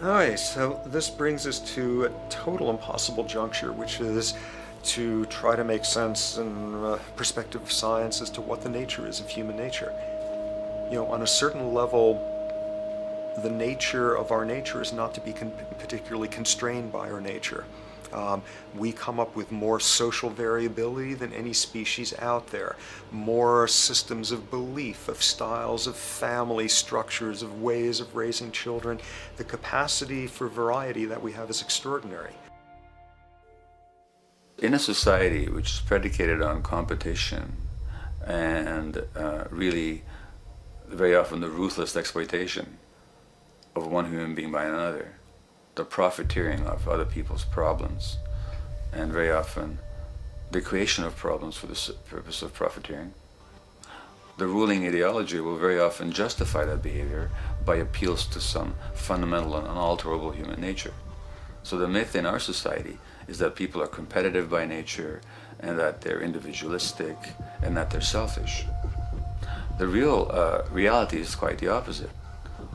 Alright, so this brings us to a total impossible juncture, which is to try to make sense in perspective of science as to what the nature is of human nature. On a certain level, the nature of our nature is not to be particularly constrained by our nature. We come up with more social variability than any species out there, more systems of belief, of styles of family structures, of ways of raising children. The capacity for variety that we have is extraordinary. In a society which is predicated on competition and really very often the ruthless exploitation of one human being by another, the profiteering of other people's problems, and very often the creation of problems for the purpose of profiteering, the ruling ideology will very often justify that behavior by appeals to some fundamental and unalterable human nature. So the myth in our society is that people are competitive by nature and that they're individualistic and that they're selfish. The real reality is quite the opposite.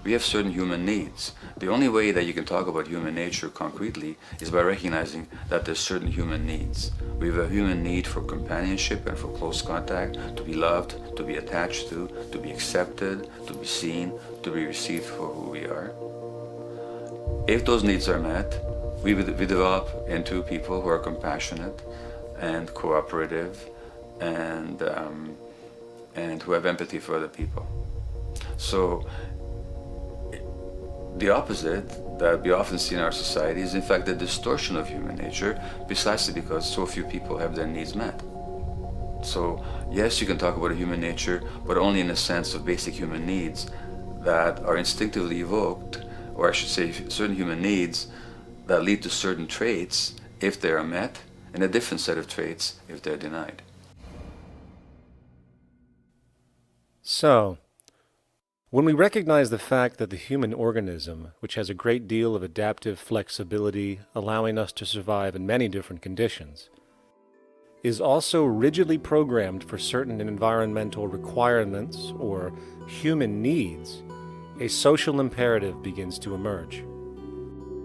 We have certain human needs. The only way that you can talk about human nature concretely is by recognizing that there's certain human needs. We have a human need for companionship and for close contact, to be loved, to be attached to be accepted, to be seen, to be received for who we are. If those needs are met, we develop into people who are compassionate and cooperative and who have empathy for other people. So the opposite that we often see in our society is in fact the distortion of human nature, precisely because so few people have their needs met. So yes, you can talk about a human nature, but only in a sense of basic human needs that are instinctively evoked, or I should say certain human needs that lead to certain traits if they are met, and a different set of traits if they're denied. So, when we recognize the fact that the human organism, which has a great deal of adaptive flexibility, allowing us to survive in many different conditions, is also rigidly programmed for certain environmental requirements or human needs, a social imperative begins to emerge.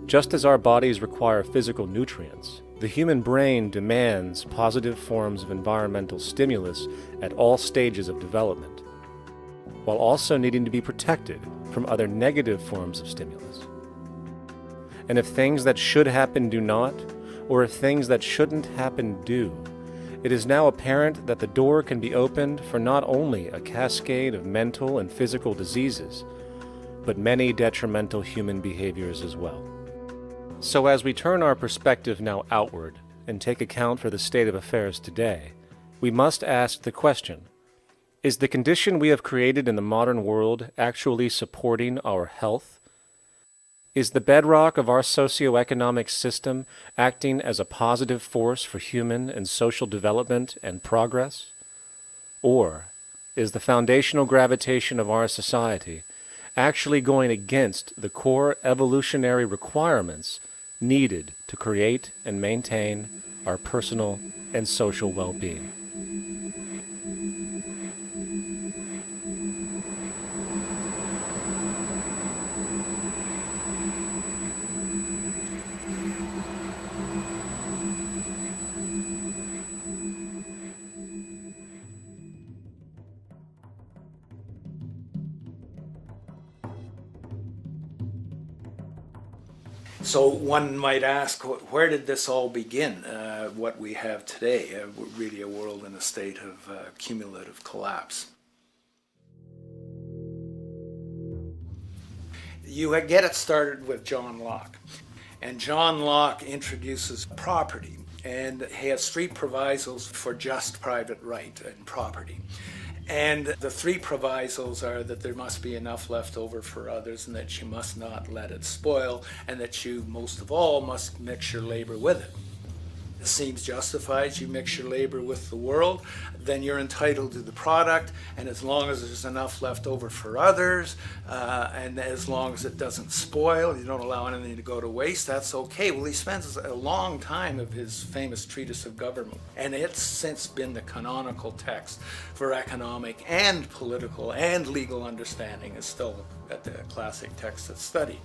Just as our bodies require physical nutrients, the human brain demands positive forms of environmental stimulus at all stages of development, while also needing to be protected from other negative forms of stimulus. And if things that should happen do not, or if things that shouldn't happen do, it is now apparent that the door can be opened for not only a cascade of mental and physical diseases, but many detrimental human behaviors as well. So as we turn our perspective now outward and take account for the state of affairs today, we must ask the question, is the condition we have created in the modern world actually supporting our health? Is the bedrock of our socioeconomic system acting as a positive force for human and social development and progress? Or is the foundational gravitation of our society actually going against the core evolutionary requirements needed to create and maintain our personal and social well-being? So one might ask, where did this all begin? What we have today, really a world in a state of cumulative collapse. You get it started with John Locke. And John Locke introduces property, and he has three provisos for just private right and property. And the three provisos are that there must be enough left over for others, and that you must not let it spoil, and that you, most of all, must mix your labor with it. It seems justified. You mix your labor with the world, then you're entitled to the product, and as long as there's enough left over for others, and as long as it doesn't spoil, you don't allow anything to go to waste, that's okay. Well, he spends a long time of his famous treatise of government, and it's since been the canonical text for economic and political and legal understanding. Is still a classic text that's studied.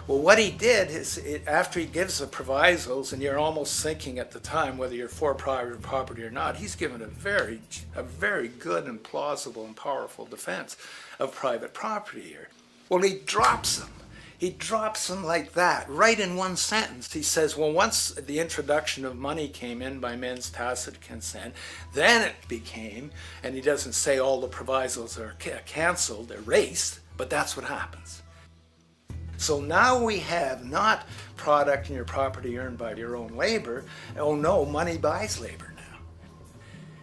Well, what he did is, after he gives the provisos, and you're almost thinking at the time whether you're for private property or not, he's given a very good and plausible and powerful defense of private property here. Well, he drops them. He drops them like that, right in one sentence. He says, well, once the introduction of money came in by men's tacit consent, then it became, and he doesn't say all the provisos are canceled, erased, but that's what happens. So now we have not product and your property earned by your own labor. Oh no, money buys labor now.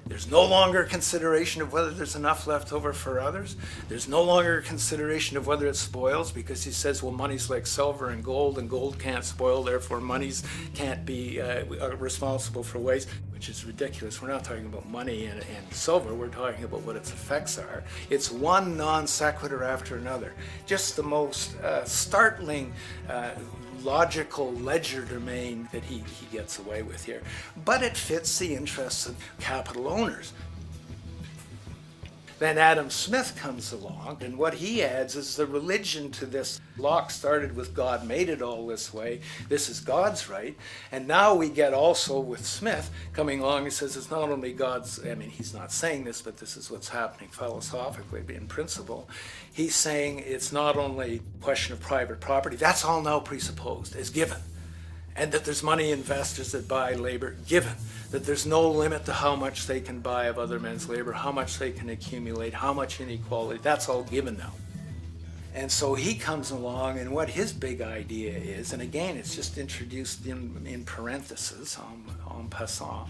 There's no longer consideration of whether there's enough left over for others. There's no longer consideration of whether it spoils, because he says, well, money's like silver and gold can't spoil, therefore monies can't be responsible for waste, which is ridiculous. We're not talking about money and silver, we're talking about what its effects are. It's one non sequitur after another. Just the most startling logical legerdemain that he gets away with here. But it fits the interests of capital owners. Then Adam Smith comes along, and what he adds is the religion to this. Locke started with God made it all this way. This is God's right. And now we get also with Smith coming along and says it's not only God's, I mean, he's not saying this, but this is what's happening philosophically in principle. He's saying it's not only a question of private property, that's all now presupposed, is given. And that there's money investors that buy labor, given. That there's no limit to how much they can buy of other men's labor, how much they can accumulate, how much inequality, that's all given now. And so he comes along, and what his big idea is, and again, it's just introduced in parentheses, en passant.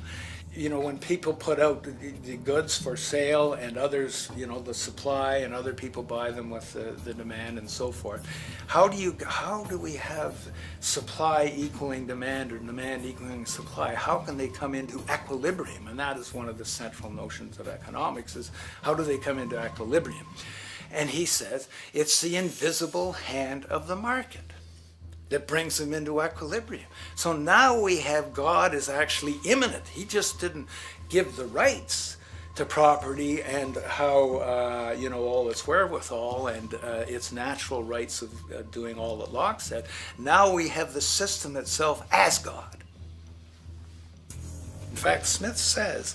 You know, when people put out the goods for sale and others, you know, the supply, and other people buy them with the demand and so forth, how do we have supply equaling demand or demand equaling supply? How can they come into equilibrium? And that is one of the central notions of economics, is how do they come into equilibrium? And he says it's the invisible hand of the market that brings them into equilibrium. So now we have God is actually immanent. He just didn't give the rights to property and how, you know, all its wherewithal and its natural rights of doing all that Locke said. Now we have the system itself as God. In fact, Smith says,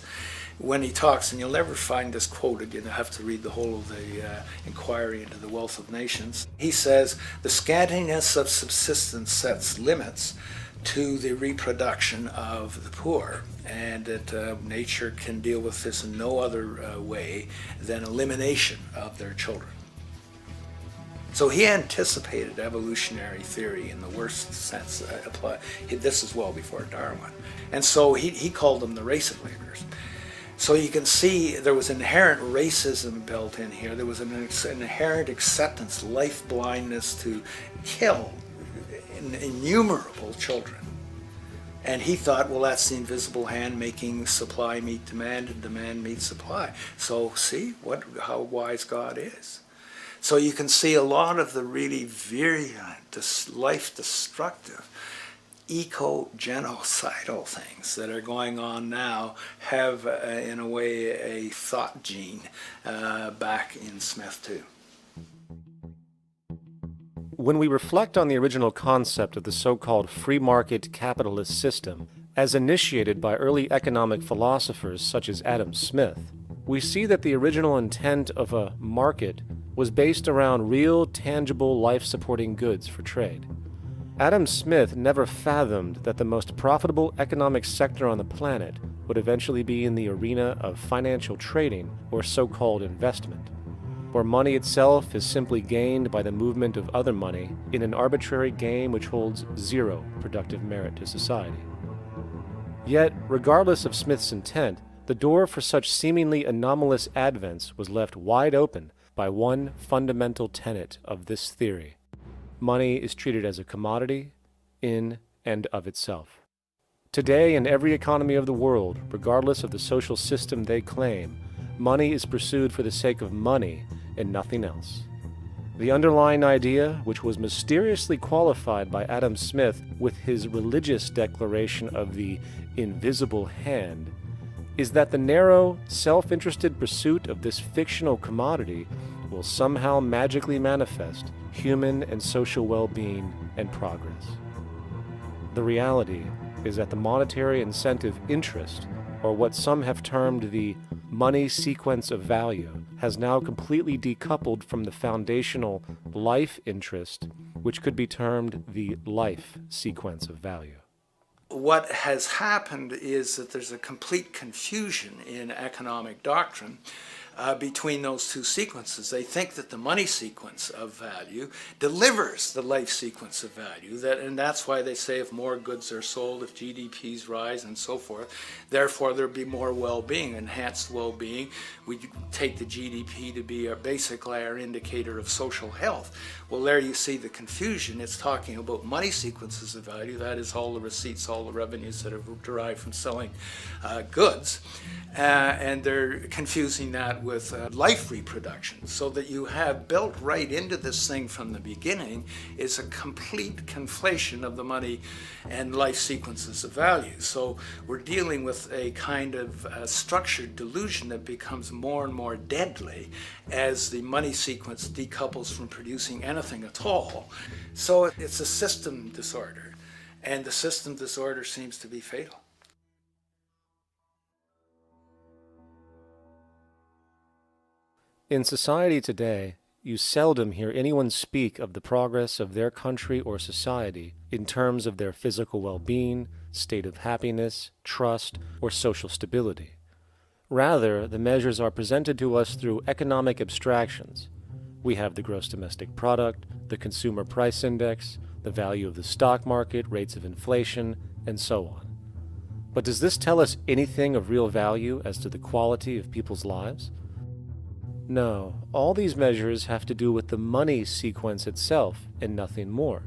when he talks, and you'll never find this quoted, you have to read the whole of the Inquiry into the Wealth of Nations. He says, the scantiness of subsistence sets limits to the reproduction of the poor, and that nature can deal with this in no other way than elimination of their children. So he anticipated evolutionary theory in the worst sense. This is well before Darwin. And so he called them the race of laborers. So you can see there was inherent racism built in here. There was an inherent acceptance, life blindness to kill innumerable children. And he thought, well, that's the invisible hand making supply meet demand and demand meet supply. So see how wise God is. So you can see a lot of the really virulent, life-destructive, eco-genocidal things that are going on now have, in a way, a thought gene back in Smith too. When we reflect on the original concept of the so-called free market capitalist system, as initiated by early economic philosophers such as Adam Smith, we see that the original intent of a market was based around real, tangible, life-supporting goods for trade. Adam Smith never fathomed that the most profitable economic sector on the planet would eventually be in the arena of financial trading or so-called investment, where money itself is simply gained by the movement of other money in an arbitrary game which holds zero productive merit to society. Yet, regardless of Smith's intent, the door for such seemingly anomalous advents was left wide open by one fundamental tenet of this theory. Money is treated as a commodity in and of itself. Today, in every economy of the world, regardless of the social system they claim, money is pursued for the sake of money and nothing else. The underlying idea, which was mysteriously qualified by Adam Smith with his religious declaration of the invisible hand, is that the narrow, self-interested pursuit of this fictional commodity will somehow magically manifest human and social well-being and progress. The reality is that the monetary incentive interest, or what some have termed the money sequence of value, has now completely decoupled from the foundational life interest, which could be termed the life sequence of value. What has happened is that there's a complete confusion in economic doctrine between those two sequences. They think that the money sequence of value delivers the life sequence of value, and that's why they say if more goods are sold, if GDPs rise and so forth, therefore there'll be more well-being, enhanced well-being. We take the GDP to be basically our indicator of social health. Well, there you see the confusion. It's talking about money sequences of value, that is all the receipts, all the revenues that are derived from selling goods, and they're confusing that with life reproduction, so that you have built right into this thing from the beginning is a complete conflation of the money and life sequences of value. So we're dealing with a kind of structured delusion that becomes more and more deadly as the money sequence decouples from producing anything at all. So it's a system disorder, and the system disorder seems to be fatal. In society today, you seldom hear anyone speak of the progress of their country or society in terms of their physical well-being, state of happiness, trust, or social stability. Rather, the measures are presented to us through economic abstractions. We have the gross domestic product, the consumer price index, the value of the stock market, rates of inflation, and so on. But does this tell us anything of real value as to the quality of people's lives? No, all these measures have to do with the money sequence itself and nothing more.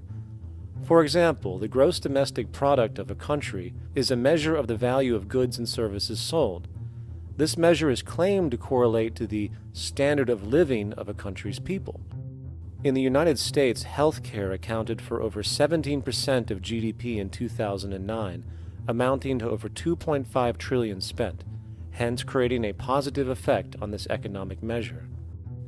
For example, the gross domestic product of a country is a measure of the value of goods and services sold. This measure is claimed to correlate to the standard of living of a country's people. In the United States, healthcare accounted for over 17% of GDP in 2009, amounting to over $2.5 trillion spent, hence creating a positive effect on this economic measure.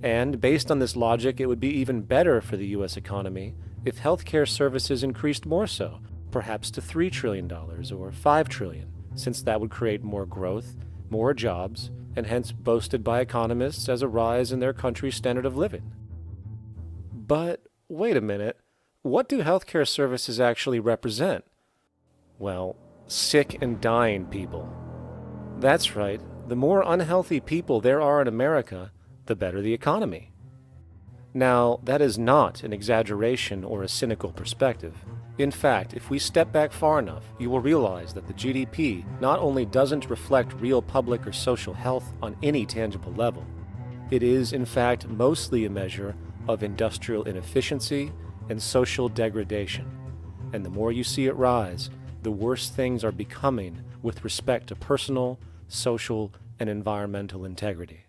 And based on this logic, it would be even better for the U.S. economy if healthcare services increased more so, perhaps to $3 trillion or $5 trillion, since that would create more growth, more jobs, and hence boasted by economists as a rise in their country's standard of living. But wait a minute, what do healthcare services actually represent? Well, sick and dying people. That's right, the more unhealthy people there are in America, the better the economy. Now, that is not an exaggeration or a cynical perspective. In fact, if we step back far enough, you will realize that the GDP not only doesn't reflect real public or social health on any tangible level, it is, in fact, mostly a measure of industrial inefficiency and social degradation. And the more you see it rise, the worse things are becoming with respect to personal, social, and environmental integrity.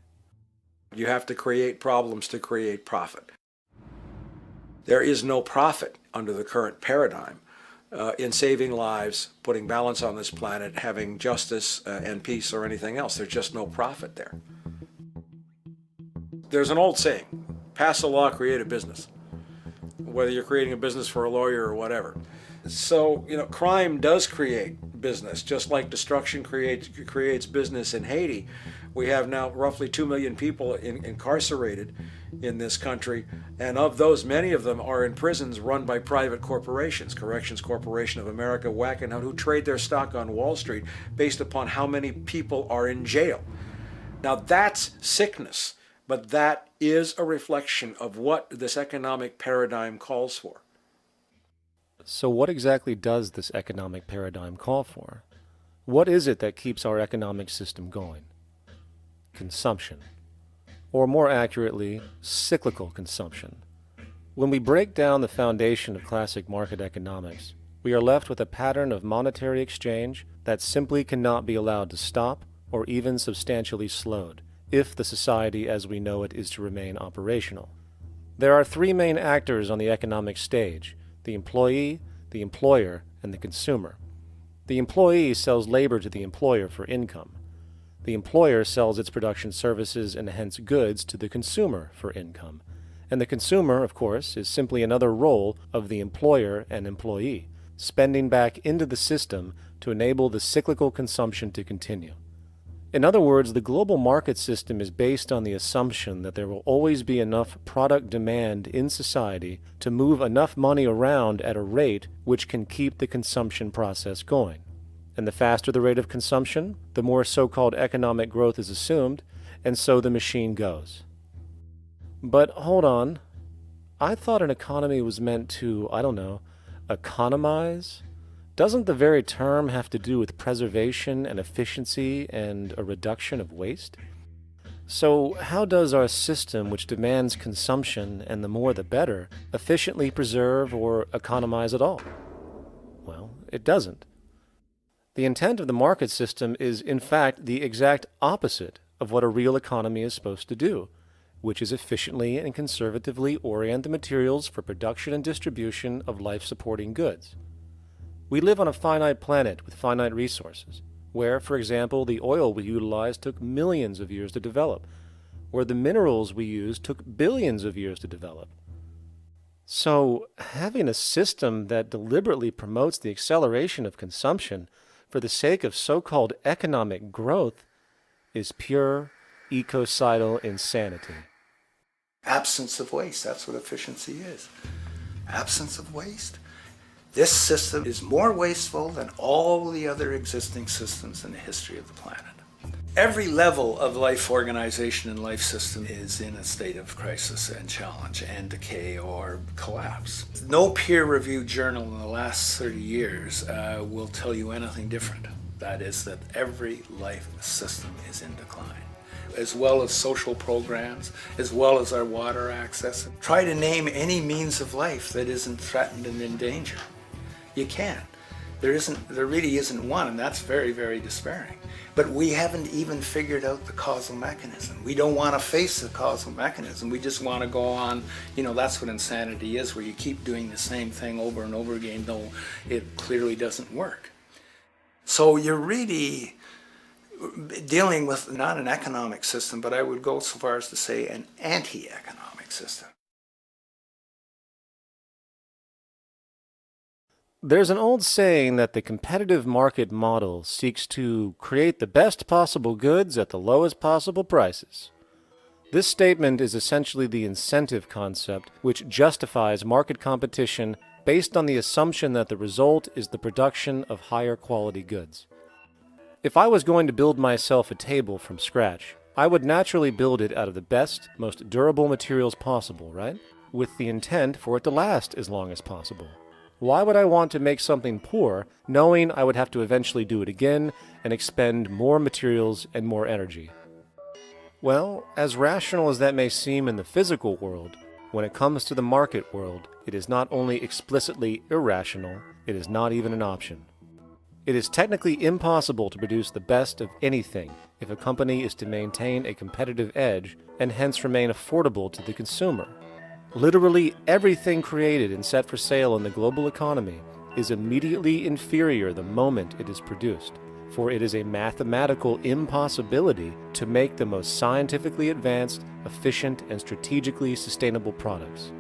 You have to create problems to create profit. There is no profit under the current paradigm in saving lives, putting balance on this planet, having justice and peace or anything else. There's just no profit there. There's an old saying, pass a law, create a business. Whether you're creating a business for a lawyer or whatever. So, crime does create business, just like destruction creates business in Haiti. We have now roughly 2 million people incarcerated in this country, and of those, many of them are in prisons run by private corporations, Corrections Corporation of America, Wackenhut, who trade their stock on Wall Street based upon how many people are in jail. Now that's sickness, but that is a reflection of what this economic paradigm calls for. So what exactly does this economic paradigm call for? What is it that keeps our economic system going? Consumption. Or more accurately, cyclical consumption. When we break down the foundation of classic market economics, we are left with a pattern of monetary exchange that simply cannot be allowed to stop or even substantially slowed, if the society as we know it is to remain operational. There are three main actors on the economic stage: the employee, the employer, and the consumer. The employee sells labor to the employer for income. The employer sells its production services and hence goods to the consumer for income. And the consumer, of course, is simply another role of the employer and employee, spending back into the system to enable the cyclical consumption to continue. In other words, the global market system is based on the assumption that there will always be enough product demand in society to move enough money around at a rate which can keep the consumption process going. And the faster the rate of consumption, the more so-called economic growth is assumed, and so the machine goes. But hold on, I thought an economy was meant to, economize? Doesn't the very term have to do with preservation and efficiency and a reduction of waste? So how does our system, which demands consumption and the more the better, efficiently preserve or economize at all? Well, it doesn't. The intent of the market system is, in fact, the exact opposite of what a real economy is supposed to do, which is efficiently and conservatively orient the materials for production and distribution of life-supporting goods. We live on a finite planet with finite resources, where, for example, the oil we utilize took millions of years to develop, where the minerals we use took billions of years to develop. So, having a system that deliberately promotes the acceleration of consumption for the sake of so-called economic growth is pure ecocidal insanity. Absence of waste, that's what efficiency is. Absence of waste. This system is more wasteful than all the other existing systems in the history of the planet. Every level of life organization and life system is in a state of crisis and challenge and decay or collapse. No peer-reviewed journal in the last 30 years will tell you anything different. That is that every life system is in decline, as well as social programs, as well as our water access. Try to name any means of life that isn't threatened and in danger. You can't. There really isn't one, and that's very, very despairing. But we haven't even figured out the causal mechanism. We don't want to face the causal mechanism. We just want to go on, that's what insanity is, where you keep doing the same thing over and over again, though it clearly doesn't work. So you're really dealing with not an economic system, but I would go so far as to say an anti-economic system. There's an old saying that the competitive market model seeks to create the best possible goods at the lowest possible prices. This statement is essentially the incentive concept, which justifies market competition based on the assumption that the result is the production of higher quality goods. If I was going to build myself a table from scratch, I would naturally build it out of the best, most durable materials possible, right? With the intent for it to last as long as possible. Why would I want to make something poor, knowing I would have to eventually do it again and expend more materials and more energy? Well, as rational as that may seem in the physical world, when it comes to the market world, it is not only explicitly irrational, it is not even an option. It is technically impossible to produce the best of anything if a company is to maintain a competitive edge and hence remain affordable to the consumer. Literally everything created and set for sale in the global economy is immediately inferior the moment it is produced, for it is a mathematical impossibility to make the most scientifically advanced, efficient, and strategically sustainable products.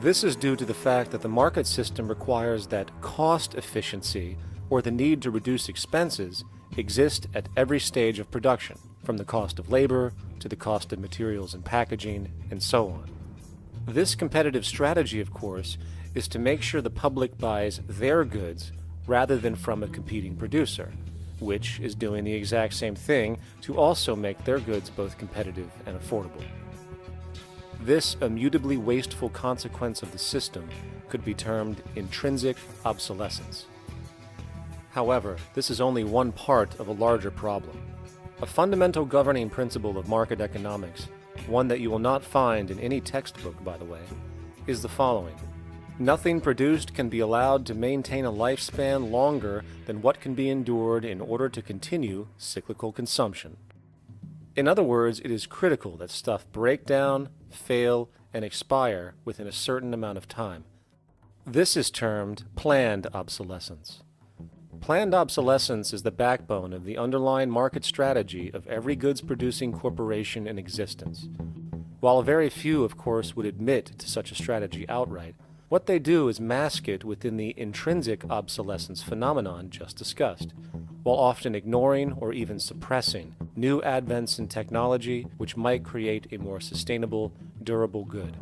This is due to the fact that the market system requires that cost efficiency, or the need to reduce expenses, exist at every stage of production, from the cost of labor to the cost of materials and packaging, and so on. This competitive strategy, of course, is to make sure the public buys their goods rather than from a competing producer, which is doing the exact same thing to also make their goods both competitive and affordable. This immutably wasteful consequence of the system could be termed intrinsic obsolescence. However, this is only one part of a larger problem. A fundamental governing principle of market economics, one that you will not find in any textbook, by the way, is the following. Nothing produced can be allowed to maintain a lifespan longer than what can be endured in order to continue cyclical consumption. In other words, it is critical that stuff break down, fail, and expire within a certain amount of time. This is termed planned obsolescence. Planned obsolescence is the backbone of the underlying market strategy of every goods-producing corporation in existence. While very few, of course, would admit to such a strategy outright, what they do is mask it within the intrinsic obsolescence phenomenon just discussed, while often ignoring or even suppressing new advents in technology which might create a more sustainable, durable good.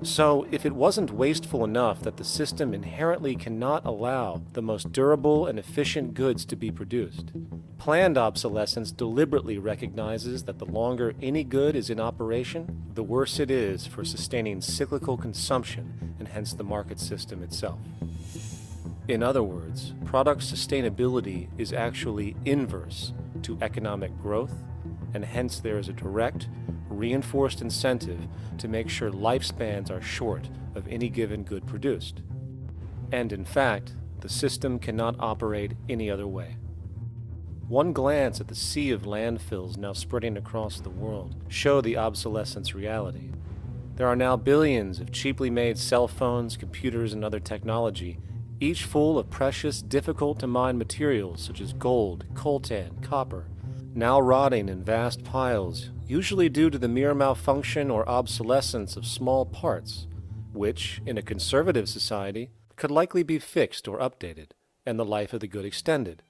So, if it wasn't wasteful enough that the system inherently cannot allow the most durable and efficient goods to be produced, planned obsolescence deliberately recognizes that the longer any good is in operation, the worse it is for sustaining cyclical consumption and hence the market system itself. In other words, product sustainability is actually inverse to economic growth, and hence there is a direct, reinforced incentive to make sure lifespans are short of any given good produced. And in fact, the system cannot operate any other way. One glance at the sea of landfills now spreading across the world show the obsolescence reality. There are now billions of cheaply made cell phones, computers, and other technology, each full of precious, difficult-to-mine materials such as gold, coltan, copper, now rotting in vast piles, usually due to the mere malfunction or obsolescence of small parts, which, in a conservative society, could likely be fixed or updated, and the life of the good extended.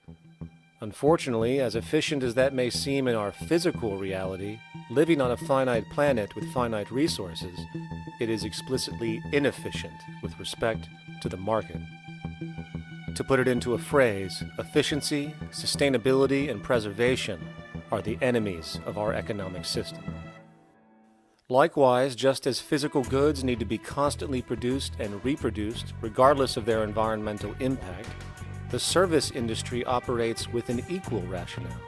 Unfortunately, as efficient as that may seem in our physical reality, living on a finite planet with finite resources, it is explicitly inefficient with respect to the market. To put it into a phrase, efficiency, sustainability, and preservation are the enemies of our economic system. Likewise, just as physical goods need to be constantly produced and reproduced regardless of their environmental impact, the service industry operates with an equal rationale.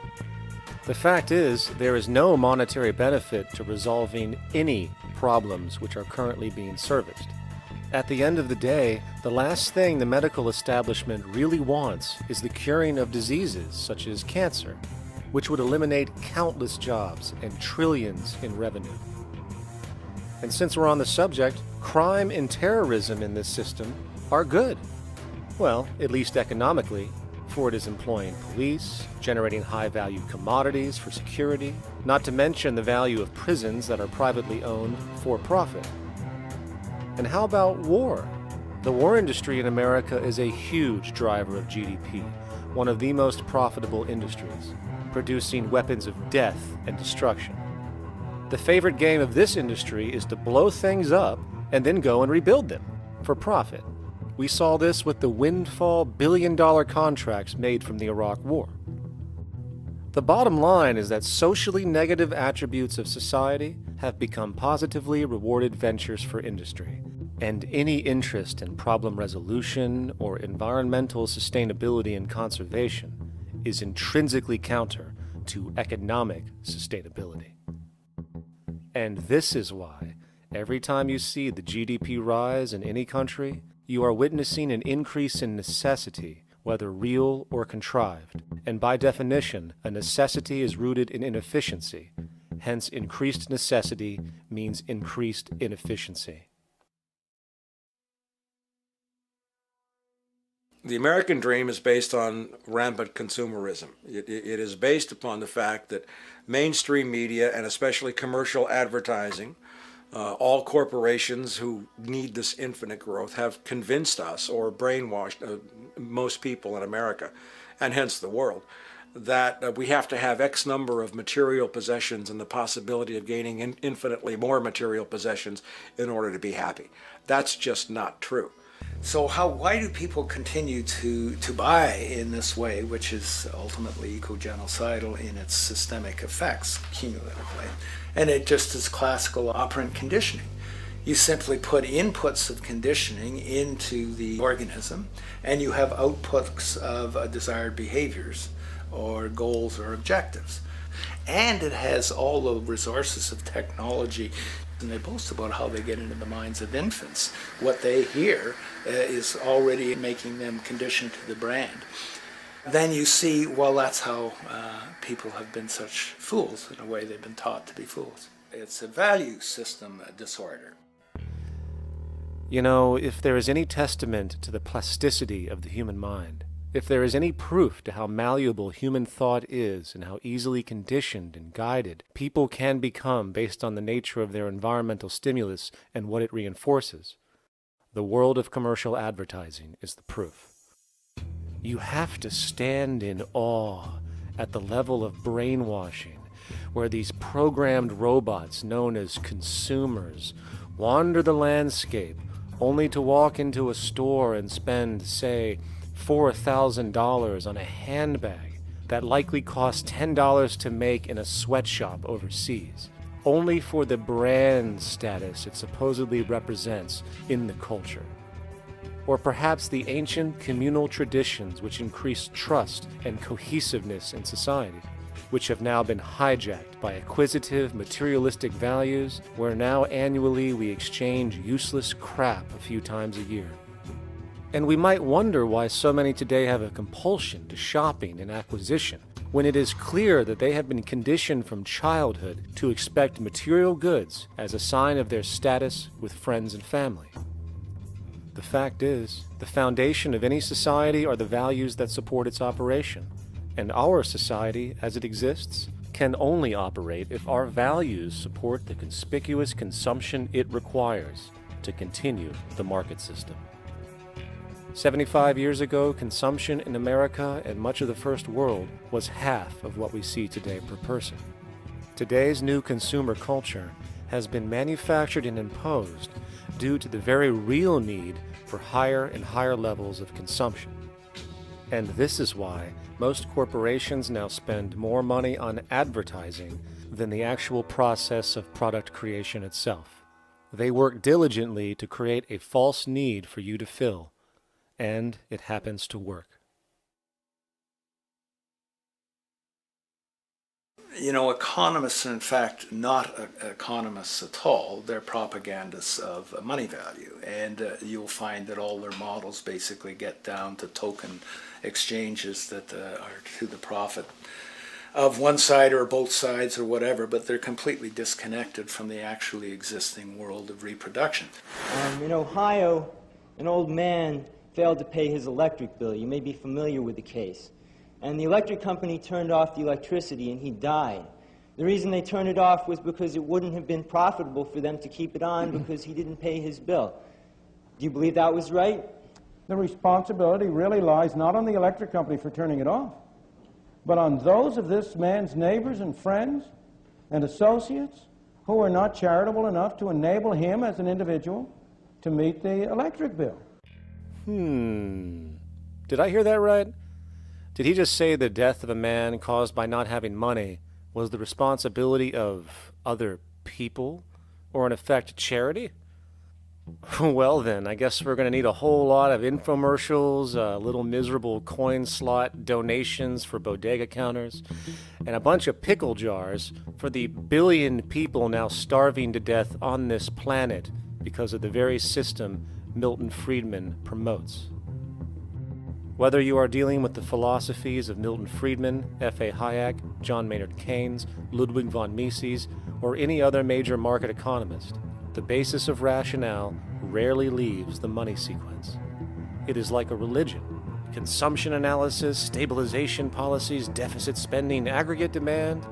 The fact is, there is no monetary benefit to resolving any problems which are currently being serviced. At the end of the day, the last thing the medical establishment really wants is the curing of diseases such as cancer, which would eliminate countless jobs and trillions in revenue. And since we're on the subject, crime and terrorism in this system are good. Well, at least economically, for it is employing police, generating high-value commodities for security, not to mention the value of prisons that are privately owned for profit. And how about war? The war industry in America is a huge driver of GDP, one of the most profitable industries, producing weapons of death and destruction. The favorite game of this industry is to blow things up and then go and rebuild them for profit. We saw this with the windfall billion-dollar contracts made from the Iraq War. The bottom line is that socially negative attributes of society have become positively rewarded ventures for industry, and any interest in problem resolution or environmental sustainability and conservation is intrinsically counter to economic sustainability. And this is why, every time you see the GDP rise in any country, you are witnessing an increase in necessity, whether real or contrived, and by definition, a necessity is rooted in inefficiency. Hence, increased necessity means increased inefficiency. The American dream is based on rampant consumerism. It is based upon the fact that mainstream media, and especially commercial advertising, all corporations who need this infinite growth have convinced us or brainwashed most people in America, and hence the world, that we have to have X number of material possessions and the possibility of gaining infinitely more material possessions in order to be happy. That's just not true. So why do people continue to buy in this way, which is ultimately eco-genocidal in its systemic effects cumulatively? And it just is classical operant conditioning. You simply put inputs of conditioning into the organism, and you have outputs of desired behaviors or goals or objectives. And it has all the resources of technology. And they boast about how they get into the minds of infants. What they hear is already making them conditioned to the brand. Then you see, well, that's how people have been such fools. In a way, they've been taught to be fools. It's a value system disorder. You know, if there is any testament to the plasticity of the human mind, If there is any proof to how malleable human thought is and how easily conditioned and guided people can become based on the nature of their environmental stimulus and what it reinforces, the world of commercial advertising is the proof. You have to stand in awe at the level of brainwashing where these programmed robots known as consumers wander the landscape only to walk into a store and spend, say, $4,000 on a handbag that likely costs $10 to make in a sweatshop overseas, only for the brand status it supposedly represents in the culture. Or perhaps the ancient communal traditions which increase trust and cohesiveness in society, which have now been hijacked by acquisitive, materialistic values, where now annually we exchange useless crap a few times a year. And we might wonder why so many today have a compulsion to shopping and acquisition, when it is clear that they have been conditioned from childhood to expect material goods as a sign of their status with friends and family. The fact is, the foundation of any society are the values that support its operation, and our society, as it exists, can only operate if our values support the conspicuous consumption it requires to continue the market system. 75 years ago, consumption in America and much of the First World was half of what we see today per person. Today's new consumer culture has been manufactured and imposed due to the very real need for higher and higher levels of consumption. And this is why most corporations now spend more money on advertising than the actual process of product creation itself. They work diligently to create a false need for you to fill, and it happens to work. You know, economists are in fact not economists at all. They're propagandists of money value. And you'll find that all their models basically get down to token exchanges that are to the profit of one side or both sides or whatever, but they're completely disconnected from the actually existing world of reproduction. In Ohio, an old man failed to pay his electric bill. You may be familiar with the case. And the electric company turned off the electricity and he died. The reason they turned it off was because it wouldn't have been profitable for them to keep it on because he didn't pay his bill. Do you believe that was right? The responsibility really lies not on the electric company for turning it off, but on those of this man's neighbors and friends and associates who are not charitable enough to enable him as an individual to meet the electric bill. Did I hear that right? Did he just say the death of a man caused by not having money was the responsibility of other people, or in effect charity? Well then, I guess we're going to need a whole lot of infomercials, little miserable coin slot donations for bodega counters, and a bunch of pickle jars for the billion people now starving to death on this planet because of the very system Milton Friedman promotes. Whether you are dealing with the philosophies of Milton Friedman, F.A. Hayek, John Maynard Keynes, Ludwig von Mises, or any other major market economist, the basis of rationale rarely leaves the money sequence. It is like a religion. Consumption analysis, stabilization policies, deficit spending, aggregate demand.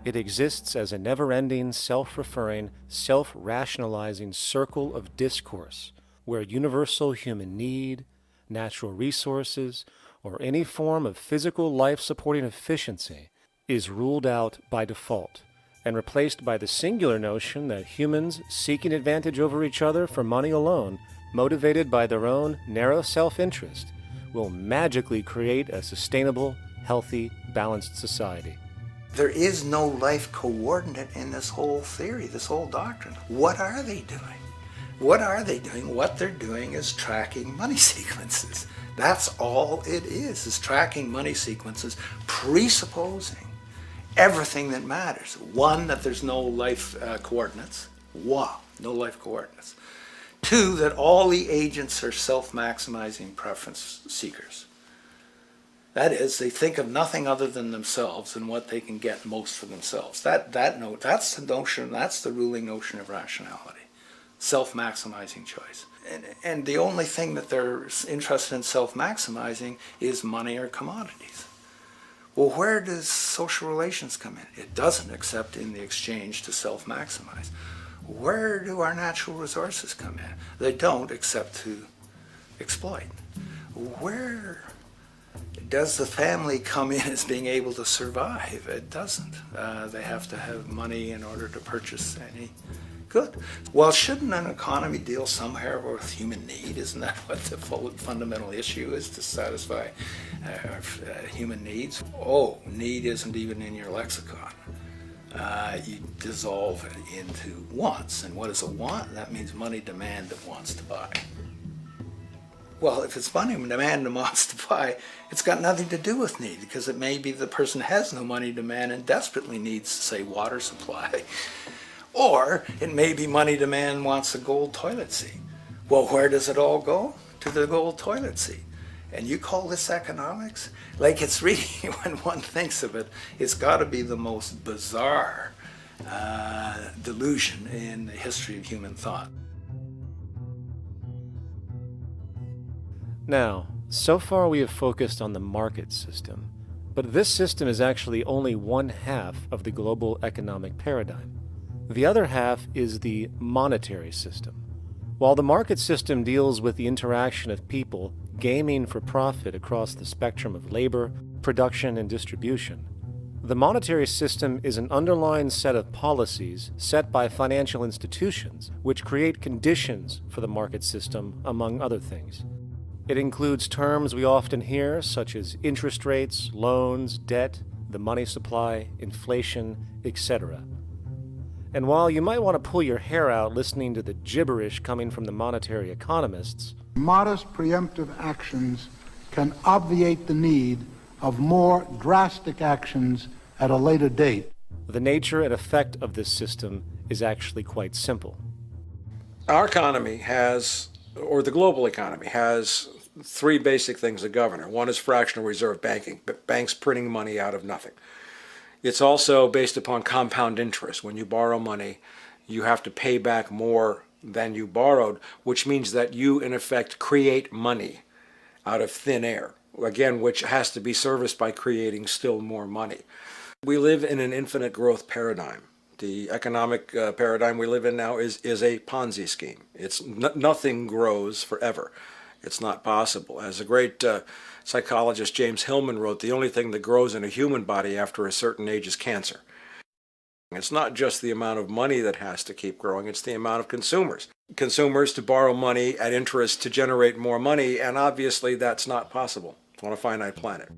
It exists as a never-ending, self-referring, self-rationalizing circle of discourse where universal human need, natural resources, or any form of physical life-supporting efficiency is ruled out by default and replaced by the singular notion that humans seeking advantage over each other for money alone, motivated by their own narrow self-interest, will magically create a sustainable, healthy, balanced society. There is no life coordinate in this whole theory, this whole doctrine. What are they doing? What are they doing? What they're doing is tracking money sequences. That's all it is tracking money sequences, presupposing everything that matters. One, that there's no life coordinates. Wow, no life coordinates. Two, that all the agents are self-maximizing preference seekers. That is, they think of nothing other than themselves and what they can get most for themselves. That's the notion, that's the ruling notion of rationality. self-maximizing choice. And the only thing that they're interested in self-maximizing is money or commodities. Well, where does social relations come in? It doesn't, except in the exchange to self-maximize. Where do our natural resources come in? They don't, except to exploit. Where does the family come in as being able to survive? It doesn't. They have to have money in order to purchase any good. Well, shouldn't an economy deal somewhere with human need? Isn't that what the fundamental issue is, to satisfy human needs? Oh, need isn't even in your lexicon. You dissolve it into wants. And what is a want? That means money demand that wants to buy. Well, if it's money demand and wants to buy, it's got nothing to do with need, because it may be the person has no money demand and desperately needs, say, water supply. Or it may be money demand wants a gold toilet seat. Well, where does it all go? To the gold toilet seat. And you call this economics? Like, it's really, when one thinks of it, it's got to be the most bizarre delusion in the history of human thought. Now, so far we have focused on the market system, but this system is actually only one half of the global economic paradigm. The other half is the monetary system. While the market system deals with the interaction of people gaming for profit across the spectrum of labor, production, and distribution, the monetary system is an underlying set of policies set by financial institutions which create conditions for the market system, among other things. It includes terms we often hear, such as interest rates, loans, debt, the money supply, inflation, etc. And while you might want to pull your hair out listening to the gibberish coming from the monetary economists, modest preemptive actions can obviate the need of more drastic actions at a later date. the nature and effect of this system is actually quite simple. Our economy has, or the global economy has, three basic things that govern it. One is fractional reserve banking, banks printing money out of nothing. It's also based upon compound interest. When you borrow money, you have to pay back more than you borrowed, which means that you, in effect, create money out of thin air, again, which has to be serviced by creating still more money. We live in an infinite growth paradigm. The economic paradigm we live in now is a Ponzi scheme. It's nothing grows forever. It's not possible. As a great psychologist James Hillman wrote, the only thing that grows in a human body after a certain age is cancer. It's not just the amount of money that has to keep growing, it's the amount of consumers. Consumers to borrow money at interest to generate more money, and obviously that's not possible on a finite planet.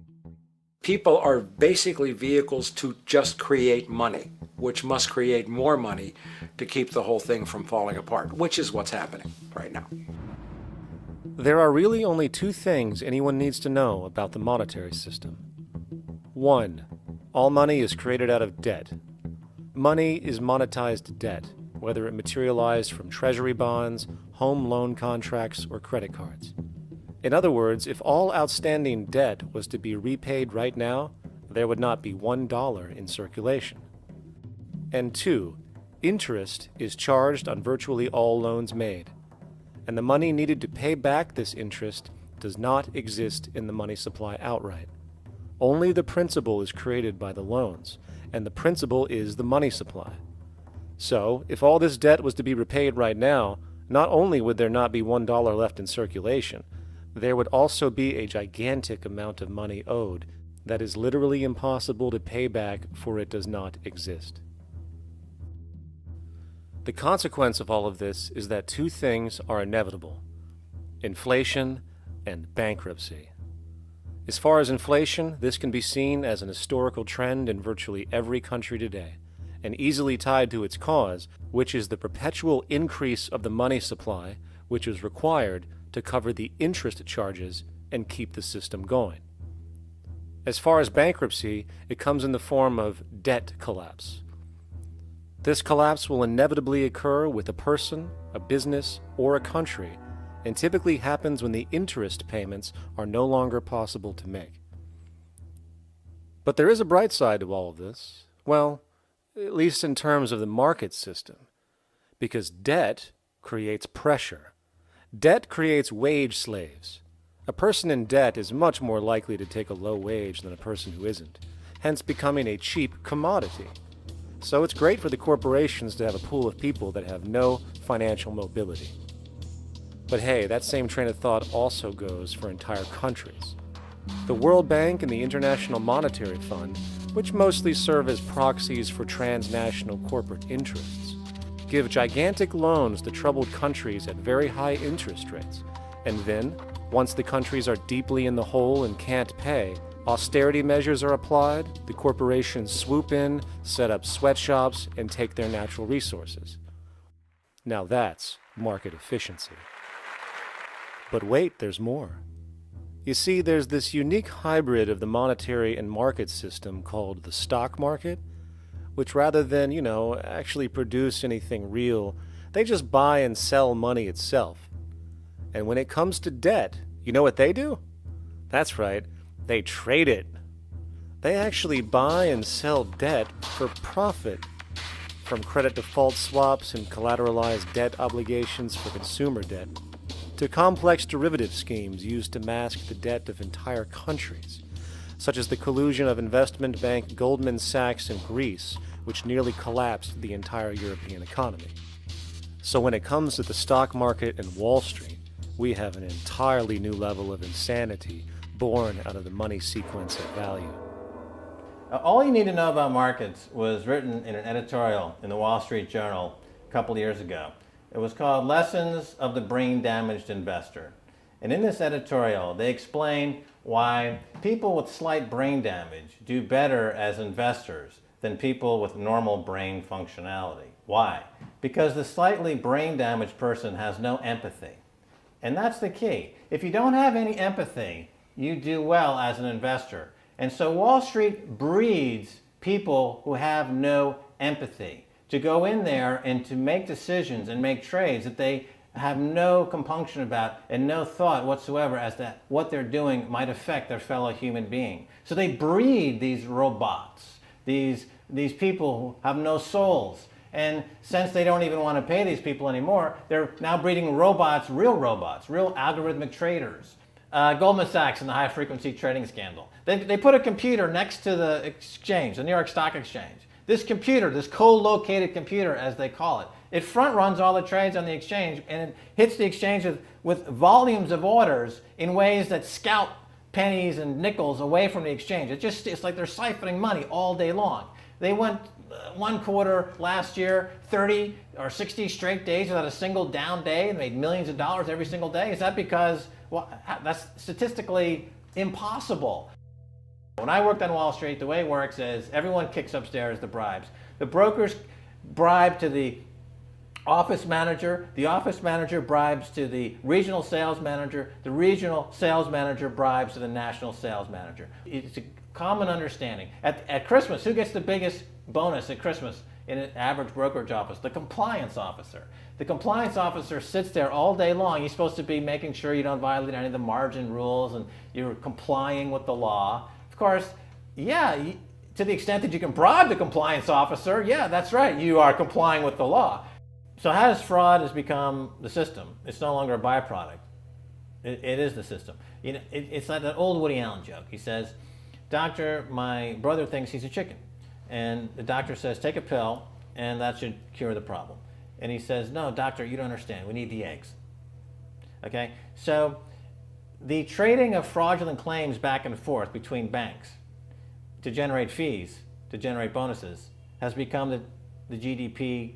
People are basically vehicles to just create money, which must create more money to keep the whole thing from falling apart, which is what's happening right now. There are really only two things anyone needs to know about the monetary system. 1. All money is created out of debt. Money is monetized debt, whether it materialized from treasury bonds, home loan contracts, or credit cards. In other words, if all outstanding debt was to be repaid right now, there would not be $1 in circulation. And 2. Interest is charged on virtually all loans made, and the money needed to pay back this interest does not exist in the money supply outright. Only the principal is created by the loans, and the principal is the money supply. So, if all this debt was to be repaid right now, not only would there not be $1 left in circulation, there would also be a gigantic amount of money owed that is literally impossible to pay back, for it does not exist. The consequence of all of this is that two things are inevitable: inflation and bankruptcy. As far as inflation, this can be seen as an historical trend in virtually every country today, and easily tied to its cause, which is the perpetual increase of the money supply, which is required to cover the interest charges and keep the system going. As far as bankruptcy, it comes in the form of debt collapse. This collapse will inevitably occur with a person, a business, or a country, and typically happens when the interest payments are no longer possible to make. But there is a bright side to all of this. Well, at least in terms of the market system, because debt, creates pressure. Debt creates wage slaves. A person in debt is much more likely to take a low wage than a person who isn't, hence becoming a cheap commodity. So it's great for the corporations to have a pool of people that have no financial mobility. But hey, that same train of thought also goes for entire countries. The World Bank and the International Monetary Fund, which mostly serve as proxies for transnational corporate interests, give gigantic loans to troubled countries at very high interest rates, and then, once the countries are deeply in the hole and can't pay, austerity measures are applied, the corporations swoop in, set up sweatshops, and take their natural resources. Now that's market efficiency. But wait, there's more. You see, there's this unique hybrid of the monetary and market system called the stock market, which rather than, actually produce anything real, they just buy and sell money itself. And when it comes to debt, you know what they do? That's right, they trade it. They actually buy and sell debt for profit, from credit default swaps and collateralized debt obligations for consumer debt, to complex derivative schemes used to mask the debt of entire countries, such as the collusion of investment bank Goldman Sachs in Greece, which nearly collapsed the entire European economy. So when it comes to the stock market and Wall Street, we have an entirely new level of insanity born out of the money sequence of value. All you need to know about markets was written in an editorial in the Wall Street Journal a couple of years ago. It was called Lessons of the Brain-Damaged Investor. And in this editorial, they explain why people with slight brain damage do better as investors than people with normal brain functionality. Why? Because the slightly brain-damaged person has no empathy. And that's the key. If you don't have any empathy, you do well as an investor. And so Wall Street breeds people who have no empathy to go in there and to make decisions and make trades that they have no compunction about and no thought whatsoever as to what they're doing might affect their fellow human being. So they breed these robots, these people who have no souls. And since they don't even want to pay these people anymore, they're now breeding robots, real algorithmic traders. Goldman Sachs and the high-frequency trading scandal. They put a computer next to the exchange, the New York Stock Exchange. This computer, this co-located computer as they call it, it front runs all the trades on the exchange, and it hits the exchange with volumes of orders in ways that scout pennies and nickels away from the exchange. It's like they're siphoning money all day long. They went one quarter last year, 30 or 60 straight days without a single down day and made millions of dollars every single day. Is that because, well, that's statistically impossible. When I worked on Wall Street, the way it works is everyone kicks upstairs the bribes. The brokers bribe to the office manager bribes to the regional sales manager sales manager bribes to the national sales manager. It's a common understanding. At Christmas, who gets the biggest bonus at Christmas in an average brokerage office? The compliance officer. The compliance officer sits there all day long. He's supposed to be making sure you don't violate any of the margin rules and you're complying with the law. Of course, yeah, to the extent that you can bribe the compliance officer, yeah, that's right, you are complying with the law. So how does fraud has become the system? It's no longer a byproduct. It is the system. It's like that old Woody Allen joke. He says, "Doctor, my brother thinks he's a chicken." And the doctor says, "Take a pill, and that should cure the problem." And he says, "No, doctor, you don't understand. We need the eggs." Okay? So the trading of fraudulent claims back and forth between banks to generate fees, to generate bonuses, has become the GDP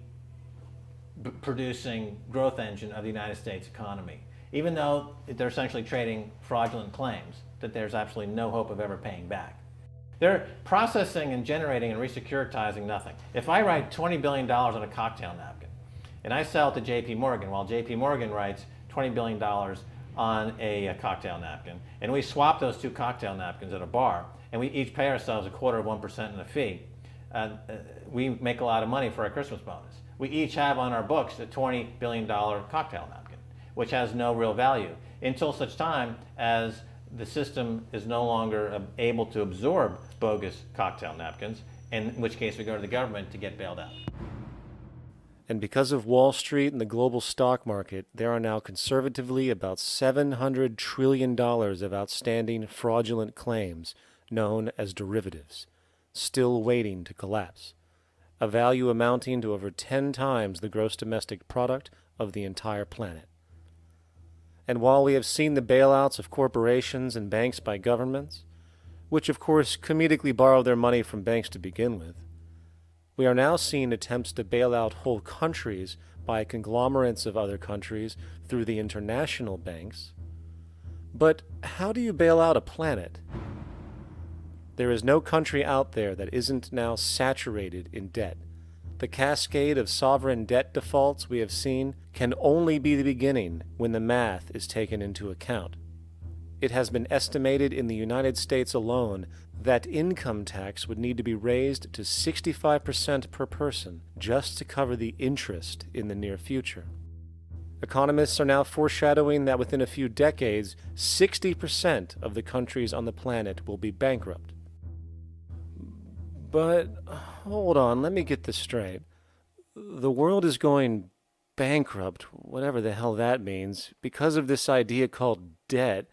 producing growth engine of the United States economy. Even though they're essentially trading fraudulent claims that there's absolutely no hope of ever paying back. They're processing and generating and resecuritizing nothing. If I write $20 billion on a cocktail napkin and I sell it to JP Morgan, while JP Morgan writes $20 billion on a cocktail napkin, and we swap those two cocktail napkins at a bar, and we each pay ourselves 1/4% in a fee, we make a lot of money for our Christmas bonus. We each have on our books a $20 billion cocktail napkin, which has no real value until such time as the system is no longer able to absorb bogus cocktail napkins, in which case we go to the government to get bailed out. And because of Wall Street and the global stock market, there are now conservatively about $700 trillion of outstanding fraudulent claims known as derivatives, still waiting to collapse, a value amounting to over 10 times the gross domestic product of the entire planet. And while we have seen the bailouts of corporations and banks by governments, which of course comedically borrow their money from banks to begin with, we are now seeing attempts to bail out whole countries by conglomerates of other countries through the international banks. But how do you bail out a planet? There is no country out there that isn't now saturated in debt. The cascade of sovereign debt defaults we have seen can only be the beginning when the math is taken into account. It has been estimated in the United States alone that income tax would need to be raised to 65% per person just to cover the interest in the near future. Economists are now foreshadowing that within a few decades, 60% of the countries on the planet will be bankrupt. But hold on, let me get this straight. The world is going bankrupt, whatever the hell that means, because of this idea called debt,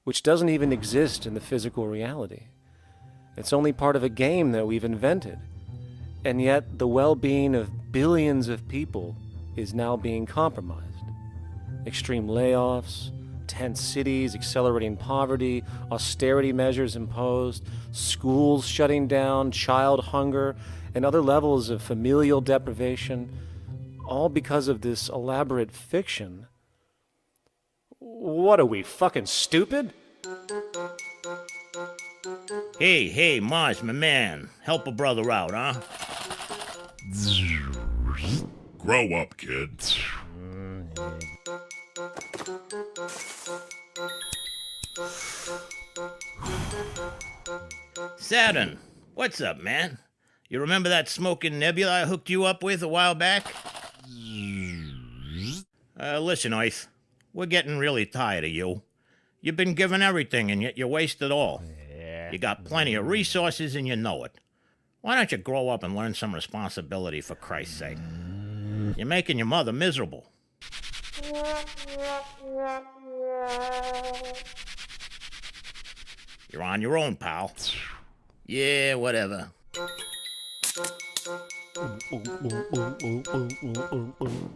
which doesn't even exist in the physical reality. It's only part of a game that we've invented. And yet the well-being of billions of people is now being compromised. Extreme layoffs, tent cities, accelerating poverty, austerity measures imposed, schools shutting down, child hunger, and other levels of familial deprivation, all because of this elaborate fiction. What are we, fucking stupid? Hey, Mars, my man. Help a brother out, huh? Grow up, kid. Saturn, what's up, man? You remember that smoking nebula I hooked you up with a while back? Listen, Earth, we're getting really tired of you. You've been given everything, and yet you waste it all. You got plenty of resources, and you know it. Why don't you grow up and learn some responsibility, for Christ's sake? You're making your mother miserable. You're on your own, pal. Yeah, whatever. Boom, boom, boom, boom, boom, boom, boom, boom.